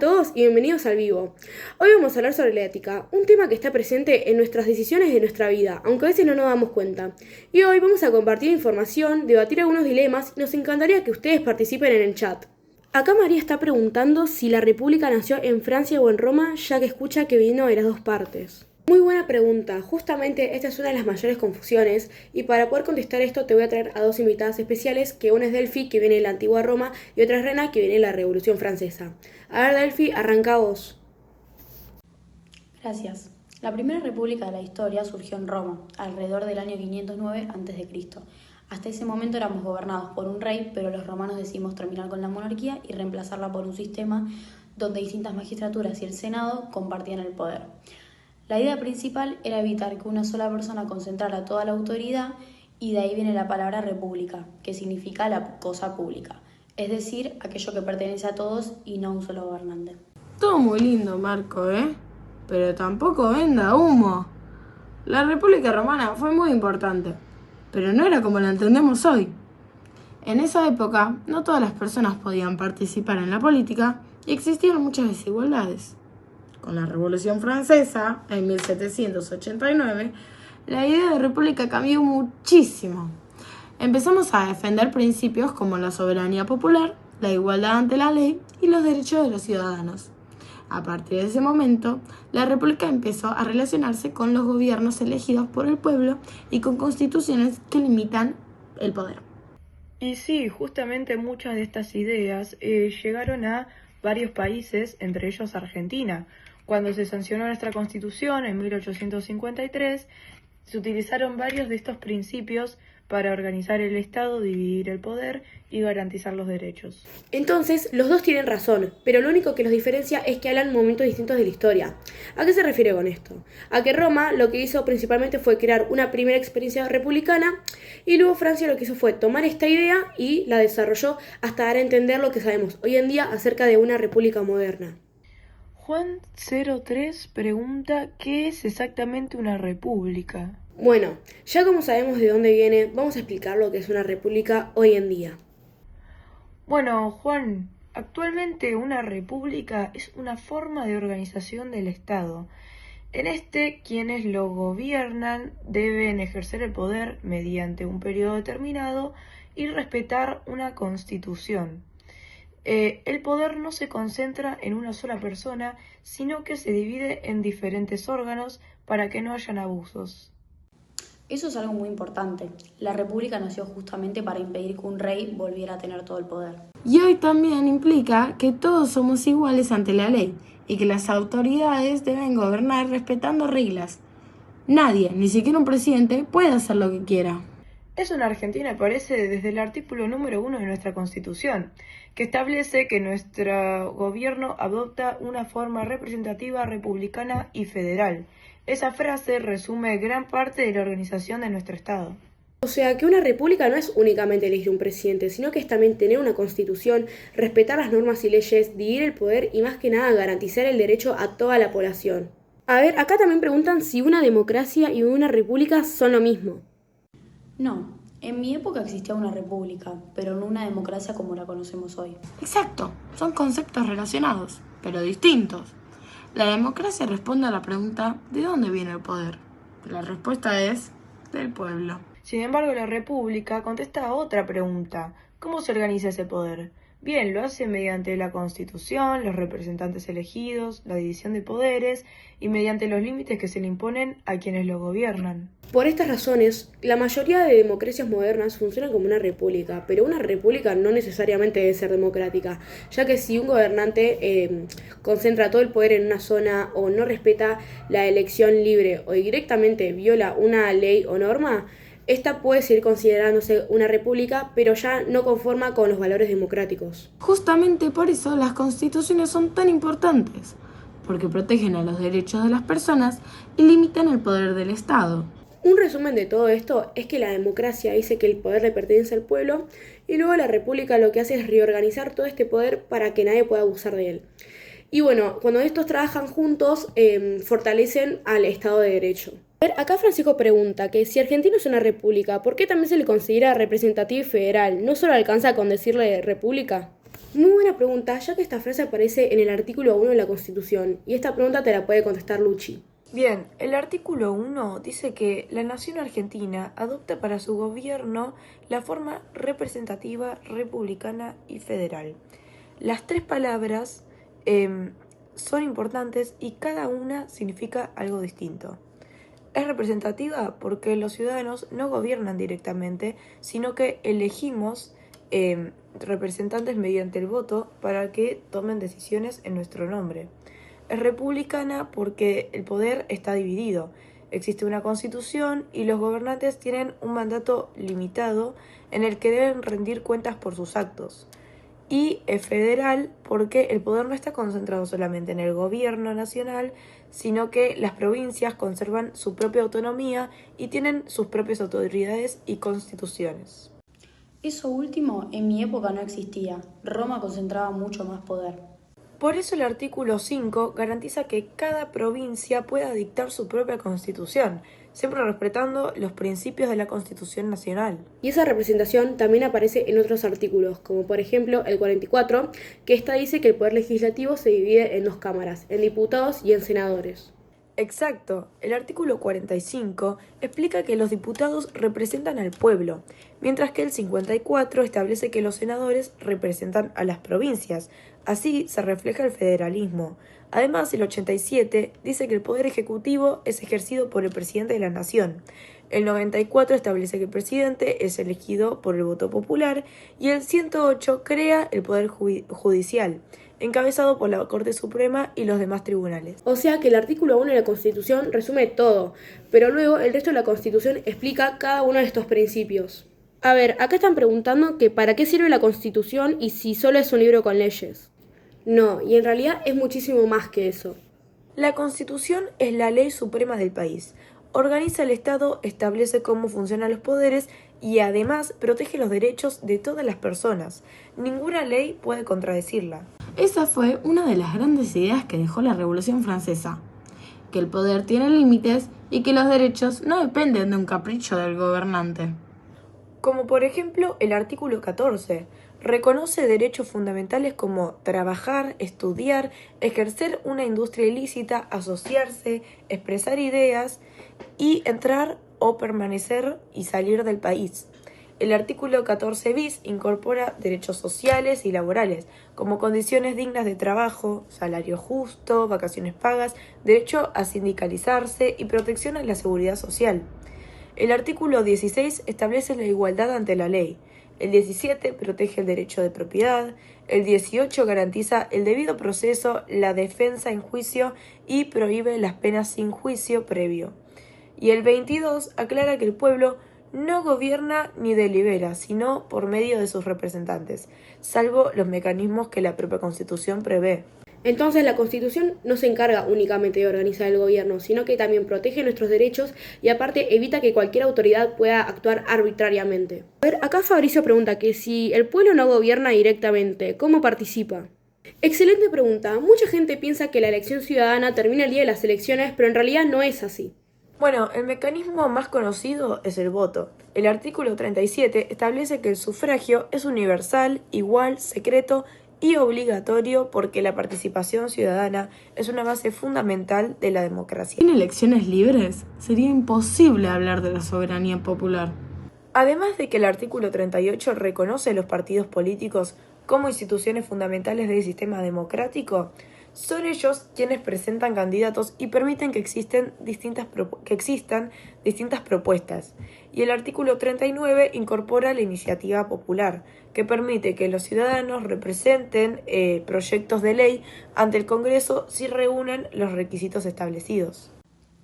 todos y bienvenidos al vivo. Hoy vamos a hablar sobre la ética, un tema que está presente en nuestras decisiones de nuestra vida, aunque a veces no nos damos cuenta. Y hoy vamos a compartir información, debatir algunos dilemas y nos encantaría que ustedes participen en el chat. Acá María está preguntando si la República nació en Francia o en Roma, ya que escucha que vino de las dos partes. Muy buena pregunta, justamente esta es una de las mayores confusiones y para poder contestar esto te voy a traer a dos invitadas especiales, que una es Delphi, que viene de la antigua Roma, y otra es Rena, que viene de la Revolución Francesa. A ver Delphi, arranca vos. Gracias. La primera república de la historia surgió en Roma, alrededor del año 509 a.C. Hasta ese momento éramos gobernados por un rey, pero los romanos decidimos terminar con la monarquía y reemplazarla por un sistema donde distintas magistraturas y el Senado compartían el poder. La idea principal era evitar que una sola persona concentrara toda la autoridad y de ahí viene la palabra república, que significa la cosa pública, es decir, aquello que pertenece a todos y no a un solo gobernante. Todo muy lindo, Marco, ¿eh? Pero tampoco venda humo. La República Romana fue muy importante, pero no era como la entendemos hoy. En esa época, no todas las personas podían participar en la política y existían muchas desigualdades. Con la Revolución Francesa, en 1789, la idea de república cambió muchísimo. Empezamos a defender principios como la soberanía popular, la igualdad ante la ley y los derechos de los ciudadanos. A partir de ese momento, la república empezó a relacionarse con los gobiernos elegidos por el pueblo y con constituciones que limitan el poder. Y sí, justamente muchas de estas ideas llegaron a varios países, entre ellos Argentina. Cuando se sancionó nuestra Constitución en 1853, se utilizaron varios de estos principios para organizar el Estado, dividir el poder y garantizar los derechos. Entonces, los dos tienen razón, pero lo único que los diferencia es que hablan momentos distintos de la historia. ¿A qué se refiere con esto? A que Roma lo que hizo principalmente fue crear una primera experiencia republicana y luego Francia lo que hizo fue tomar esta idea y la desarrolló hasta dar a entender lo que sabemos hoy en día acerca de una república moderna. Juan03 pregunta ¿qué es exactamente una república? Bueno, ya como sabemos de dónde viene, vamos a explicar lo que es una república hoy en día. Bueno, Juan, actualmente una república es una forma de organización del Estado. En quienes lo gobiernan deben ejercer el poder mediante un periodo determinado y respetar una constitución. El poder no se concentra en una sola persona, sino que se divide en diferentes órganos para que no hayan abusos. Eso es algo muy importante. La república nació justamente para impedir que un rey volviera a tener todo el poder. Y hoy también implica que todos somos iguales ante la ley y que las autoridades deben gobernar respetando reglas. Nadie, ni siquiera un presidente, puede hacer lo que quiera. Eso en Argentina aparece desde el artículo número 1 de nuestra Constitución, que establece que nuestro gobierno adopta una forma representativa, republicana y federal. Esa frase resume gran parte de la organización de nuestro Estado. O sea que una república no es únicamente elegir un presidente, sino que es también tener una constitución, respetar las normas y leyes, dividir el poder y más que nada garantizar el derecho a toda la población. A ver, acá también preguntan si una democracia y una república son lo mismo. No, en mi época existía una república, pero no una democracia como la conocemos hoy. Exacto, son conceptos relacionados, pero distintos. La democracia responde a la pregunta ¿de dónde viene el poder? La respuesta es del pueblo. Sin embargo, la república contesta a otra pregunta. ¿Cómo se organiza ese poder? Bien, lo hace mediante la Constitución, los representantes elegidos, la división de poderes y mediante los límites que se le imponen a quienes lo gobiernan. Por estas razones, la mayoría de democracias modernas funcionan como una república, pero una república no necesariamente debe ser democrática, ya que si un gobernante concentra todo el poder en una zona o no respeta la elección libre o directamente viola una ley o norma, esta puede seguir considerándose una república, pero ya no conforma con los valores democráticos. Justamente por eso las constituciones son tan importantes, porque protegen a los derechos de las personas y limitan el poder del Estado. Un resumen de todo esto es que la democracia dice que el poder le pertenece al pueblo y luego la república lo que hace es reorganizar todo este poder para que nadie pueda abusar de él. Y bueno, cuando estos trabajan juntos, fortalecen al Estado de Derecho. A ver, acá Francisco pregunta que si Argentina es una república, ¿por qué también se le considera representativa y federal? ¿No solo alcanza con decirle república? Muy buena pregunta, ya que esta frase aparece en el artículo 1 de la Constitución, y esta pregunta te la puede contestar Luchi. Bien, el artículo 1 dice que la nación argentina adopta para su gobierno la forma representativa, republicana y federal. Las tres palabras son importantes y cada una significa algo distinto. Es representativa porque los ciudadanos no gobiernan directamente, sino que elegimos representantes mediante el voto para que tomen decisiones en nuestro nombre. Es republicana porque el poder está dividido. Existe una constitución y los gobernantes tienen un mandato limitado en el que deben rendir cuentas por sus actos. Y es federal porque el poder no está concentrado solamente en el gobierno nacional, sino que las provincias conservan su propia autonomía y tienen sus propias autoridades y constituciones. Eso último en mi época no existía. Roma concentraba mucho más poder. Por eso el artículo 5 garantiza que cada provincia pueda dictar su propia constitución, siempre respetando los principios de la Constitución Nacional. Y esa representación también aparece en otros artículos, como por ejemplo el 44, que esta dice que el poder legislativo se divide en dos cámaras, en diputados y en senadores. Exacto, el artículo 45 explica que los diputados representan al pueblo, mientras que el 54 establece que los senadores representan a las provincias. Así se refleja el federalismo. Además, el 87 dice que el poder ejecutivo es ejercido por el presidente de la nación. El 94 establece que el presidente es elegido por el voto popular y el 108 crea el poder judicial, encabezado por la Corte Suprema y los demás tribunales. O sea que el artículo 1 de la Constitución resume todo, pero luego el resto de la Constitución explica cada uno de estos principios. A ver, acá están preguntando que para qué sirve la Constitución y si solo es un libro con leyes. No, y en realidad es muchísimo más que eso. La Constitución es la ley suprema del país. Organiza el Estado, establece cómo funcionan los poderes y además protege los derechos de todas las personas. Ninguna ley puede contradecirla. Esa fue una de las grandes ideas que dejó la Revolución Francesa, que el poder tiene límites y que los derechos no dependen de un capricho del gobernante. Como por ejemplo el artículo 14, reconoce derechos fundamentales como trabajar, estudiar, ejercer una industria ilícita, asociarse, expresar ideas y entrar o permanecer y salir del país. El artículo 14 bis incorpora derechos sociales y laborales, como condiciones dignas de trabajo, salario justo, vacaciones pagas, derecho a sindicalizarse y protección a la seguridad social. El artículo 16 establece la igualdad ante la ley. El 17 protege el derecho de propiedad. El 18 garantiza el debido proceso, la defensa en juicio y prohíbe las penas sin juicio previo. Y el 22 aclara que el pueblo no gobierna ni delibera, sino por medio de sus representantes, salvo los mecanismos que la propia Constitución prevé. Entonces la Constitución no se encarga únicamente de organizar el gobierno, sino que también protege nuestros derechos y aparte evita que cualquier autoridad pueda actuar arbitrariamente. A ver, acá Fabricio pregunta que si el pueblo no gobierna directamente, ¿cómo participa? Excelente pregunta. Mucha gente piensa que la elección ciudadana termina el día de las elecciones, pero en realidad no es así. Bueno, el mecanismo más conocido es el voto. El artículo 37 establece que el sufragio es universal, igual, secreto y obligatorio porque la participación ciudadana es una base fundamental de la democracia. Sin elecciones libres, sería imposible hablar de la soberanía popular. Además de que el artículo 38 reconoce a los partidos políticos como instituciones fundamentales del sistema democrático, son ellos quienes presentan candidatos y permiten que existan distintas propuestas. Y el artículo 39 incorpora la iniciativa popular, que permite que los ciudadanos representen proyectos de ley ante el Congreso si reúnen los requisitos establecidos.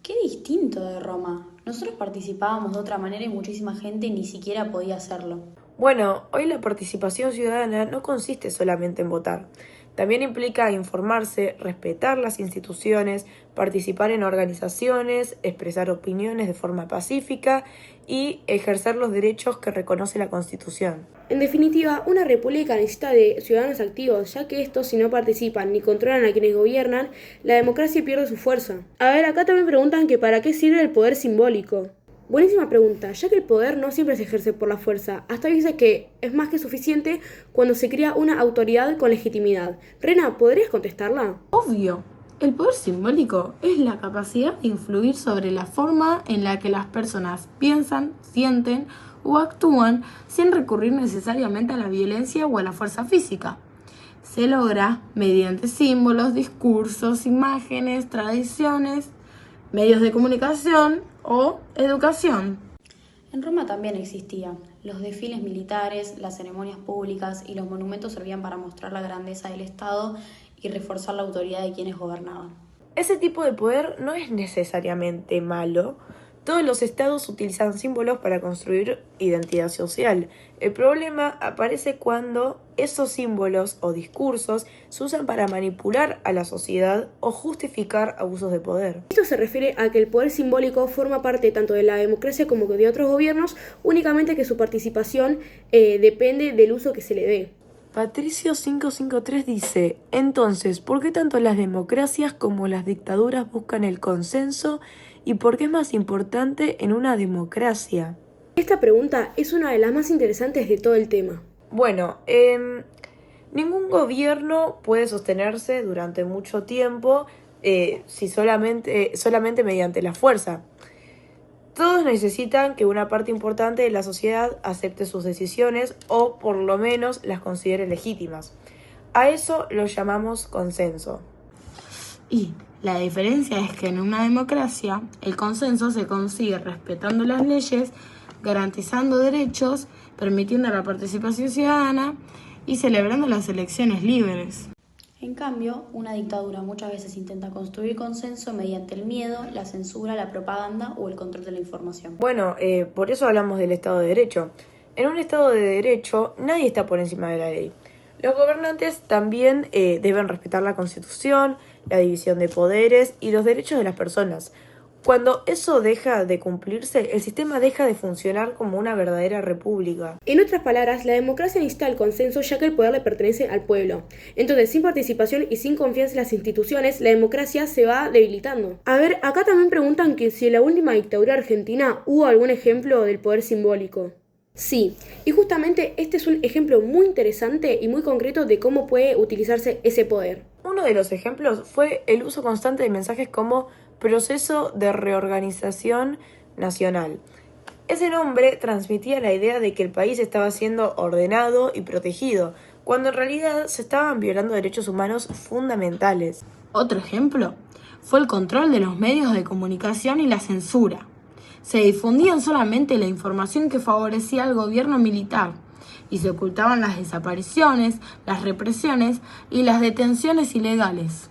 Qué distinto de Roma. Nosotros participábamos de otra manera y muchísima gente ni siquiera podía hacerlo. Bueno, hoy la participación ciudadana no consiste solamente en votar. También implica informarse, respetar las instituciones, participar en organizaciones, expresar opiniones de forma pacífica y ejercer los derechos que reconoce la Constitución. En definitiva, una república necesita de ciudadanos activos, ya que estos, si no participan ni controlan a quienes gobiernan, la democracia pierde su fuerza. A ver, acá también preguntan que para qué sirve el poder simbólico. Buenísima pregunta, ya que el poder no siempre se ejerce por la fuerza, hasta dice que es más que suficiente cuando se crea una autoridad con legitimidad. Rena, ¿podrías contestarla? Obvio. El poder simbólico es la capacidad de influir sobre la forma en la que las personas piensan, sienten o actúan sin recurrir necesariamente a la violencia o a la fuerza física. Se logra mediante símbolos, discursos, imágenes, tradiciones, medios de comunicación o educación. En Roma también existía. Los desfiles militares, las ceremonias públicas y los monumentos servían para mostrar la grandeza del Estado y reforzar la autoridad de quienes gobernaban. Ese tipo de poder no es necesariamente malo. Todos los estados utilizan símbolos para construir identidad social. El problema aparece cuando esos símbolos o discursos se usan para manipular a la sociedad o justificar abusos de poder. Esto se refiere a que el poder simbólico forma parte tanto de la democracia como de otros gobiernos, únicamente que su participación depende del uso que se le dé. Patricio 553 dice, entonces, ¿por qué tanto las democracias como las dictaduras buscan el consenso y por qué es más importante en una democracia? Esta pregunta es una de las más interesantes de todo el tema. Bueno, ningún gobierno puede sostenerse durante mucho tiempo si solamente mediante la fuerza. Todos necesitan que una parte importante de la sociedad acepte sus decisiones o por lo menos las considere legítimas. A eso lo llamamos consenso. Y la diferencia es que en una democracia el consenso se consigue respetando las leyes, garantizando derechos, permitiendo la participación ciudadana y celebrando las elecciones libres. En cambio, una dictadura muchas veces intenta construir consenso mediante el miedo, la censura, la propaganda o el control de la información. Bueno, por eso hablamos del Estado de Derecho. En un Estado de Derecho nadie está por encima de la ley. Los gobernantes también deben respetar la Constitución, la división de poderes y los derechos de las personas. Cuando eso deja de cumplirse, el sistema deja de funcionar como una verdadera república. En otras palabras, la democracia necesita el consenso ya que el poder le pertenece al pueblo. Entonces, sin participación y sin confianza en las instituciones, la democracia se va debilitando. A ver, acá también preguntan que si en la última dictadura argentina hubo algún ejemplo del poder simbólico. Sí, y justamente este es un ejemplo muy interesante y muy concreto de cómo puede utilizarse ese poder. Uno de los ejemplos fue el uso constante de mensajes como Proceso de Reorganización Nacional. Ese nombre transmitía la idea de que el país estaba siendo ordenado y protegido, cuando en realidad se estaban violando derechos humanos fundamentales. Otro ejemplo fue el control de los medios de comunicación y la censura. Se difundían solamente la información que favorecía al gobierno militar y se ocultaban las desapariciones, las represiones y las detenciones ilegales.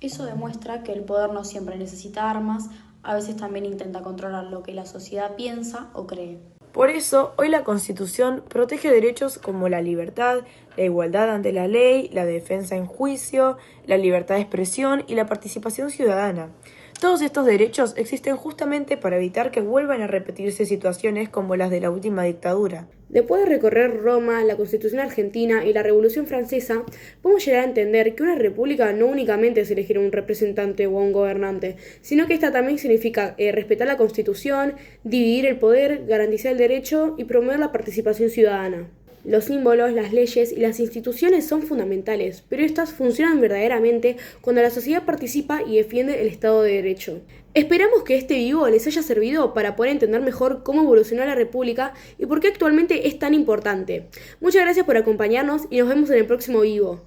Eso demuestra que el poder no siempre necesita armas, a veces también intenta controlar lo que la sociedad piensa o cree. Por eso, hoy la Constitución protege derechos como la libertad, la igualdad ante la ley, la defensa en juicio, la libertad de expresión y la participación ciudadana. Todos estos derechos existen justamente para evitar que vuelvan a repetirse situaciones como las de la última dictadura. Después de recorrer Roma, la Constitución argentina y la Revolución Francesa, podemos llegar a entender que una república no únicamente es elegir a un representante o a un gobernante, sino que esta también significa respetar la Constitución, dividir el poder, garantizar el derecho y promover la participación ciudadana. Los símbolos, las leyes y las instituciones son fundamentales, pero estas funcionan verdaderamente cuando la sociedad participa y defiende el Estado de Derecho. Esperamos que este vivo les haya servido para poder entender mejor cómo evolucionó la República y por qué actualmente es tan importante. Muchas gracias por acompañarnos y nos vemos en el próximo vivo.